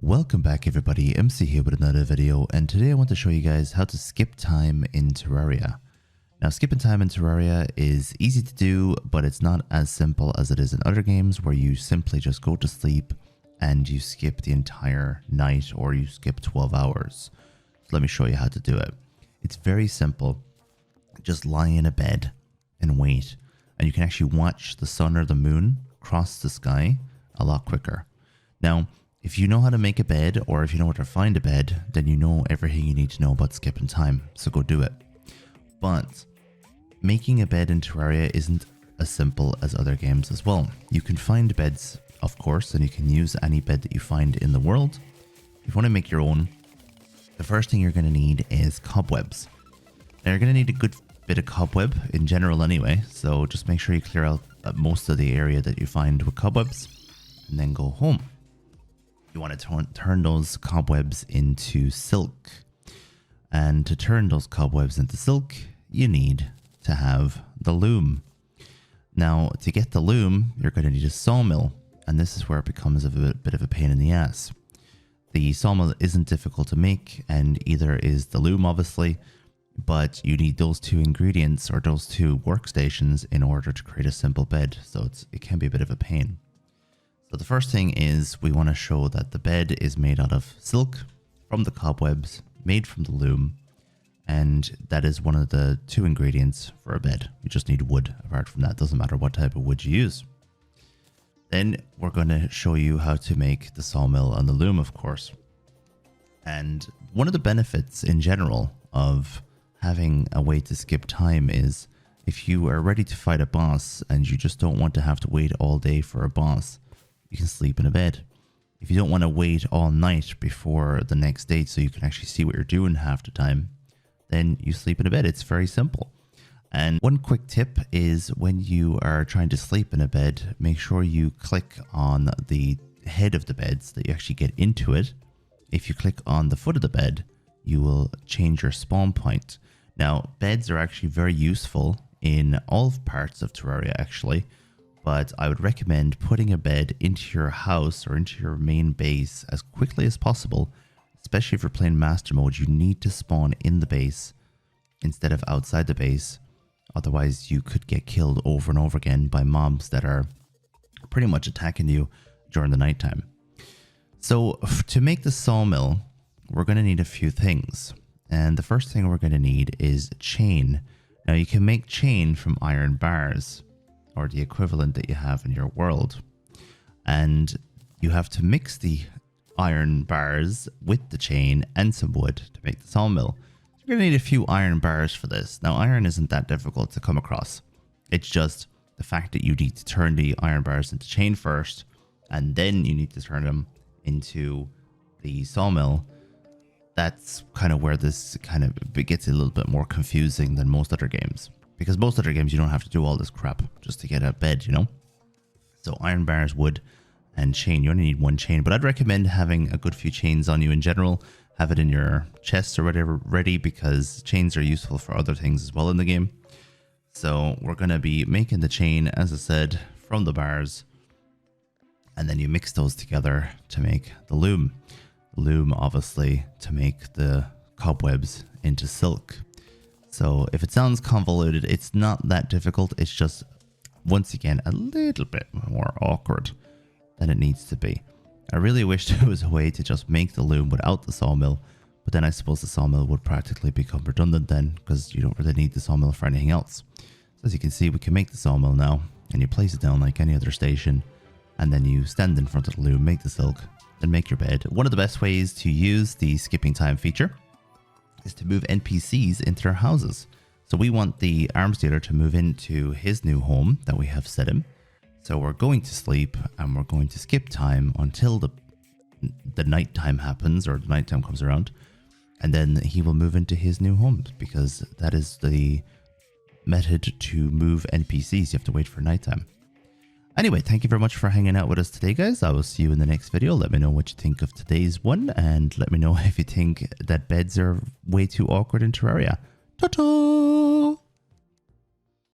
Welcome back everybody, MC here with another video, and today I want to show you guys how to skip time in Terraria. Now skipping time in Terraria is easy to do, but it's not as simple as it is in other games where you simply just go to sleep and you skip the entire night or you skip 12 hours. So let me show you how to do it. It's very simple. Just lie in a bed and wait, and you can actually watch the sun or the moon cross the sky a lot quicker. Now, if you know how to make a bed, or if you know where to find a bed, then you know everything you need to know about skipping time, so go do it. But making a bed in Terraria isn't as simple as other games as well. You can find beds, of course, and you can use any bed that you find in the world. If you want to make your own, the first thing you're going to need is cobwebs. Now you're going to need a good bit of cobweb in general anyway, so just make sure you clear out most of the area that you find with cobwebs, and then go home. You want to turn those cobwebs into silk. And to turn those cobwebs into silk, you need to have the loom. Now, to get the loom, you're going to need a sawmill. And this is where it becomes a bit of a pain in the ass. The sawmill isn't difficult to make, and either is the loom, obviously. But you need those two ingredients, or those two workstations, in order to create a simple bed. So it can be a bit of a pain. So the first thing is we want to show that the bed is made out of silk from the cobwebs, made from the loom, and that is one of the two ingredients for a bed. You just need wood. Apart from that, doesn't matter what type of wood you use. Then we're going to show you how to make the sawmill and the loom, of course. And one of the benefits in general of having a way to skip time is if you are ready to fight a boss and you just don't want to have to wait all day for a boss, you can sleep in a bed. If you don't want to wait all night before the next day so you can actually see what you're doing half the time, then you sleep in a bed. It's very simple. And one quick tip is when you are trying to sleep in a bed, make sure you click on the head of the bed so that you actually get into it. If you click on the foot of the bed, you will change your spawn point. Now, beds are actually very useful in all parts of Terraria actually. But I would recommend putting a bed into your house or into your main base as quickly as possible. Especially if you're playing master mode, you need to spawn in the base instead of outside the base. Otherwise, you could get killed over and over again by mobs that are pretty much attacking you during the nighttime. So to make the sawmill, we're going to need a few things. And the first thing we're going to need is chain. Now you can make chain from iron bars, or the equivalent that you have in your world. And you have to mix the iron bars with the chain and some wood to make the sawmill. So you're going to need a few iron bars for this. Now, iron isn't that difficult to come across. It's just the fact that you need to turn the iron bars into chain first, and then you need to turn them into the sawmill. That's kind of where this kind of gets a little bit more confusing than most other games. Because most other games, you don't have to do all this crap just to get a bed, you know? So iron bars, wood, and chain. You only need one chain, but I'd recommend having a good few chains on you in general. Have it in your chest or whatever ready, because chains are useful for other things as well in the game. So we're going to be making the chain, as I said, from the bars. And then you mix those together to make the loom. The loom, obviously, to make the cobwebs into silk. So if it sounds convoluted, it's not that difficult. It's just, once again, a little bit more awkward than it needs to be. I really wish there was a way to just make the loom without the sawmill, but then I suppose the sawmill would practically become redundant then, because you don't really need the sawmill for anything else. So as you can see, we can make the sawmill now, and you place it down like any other station, and then you stand in front of the loom, make the silk, then make your bed. One of the best ways to use the skipping time feature is to move NPCs into their houses. So we want the arms dealer to move into his new home that we have set him. So we're going to sleep and we're going to skip time until the nighttime happens, or the nighttime comes around, and then he will move into his new home, because that is the method to move NPCs. You have to wait for nighttime. Anyway, thank you very much for hanging out with us today, guys. I will see you in the next video. Let me know what you think of today's one, and let me know if you think that beds are way too awkward in Terraria. Ta-ta!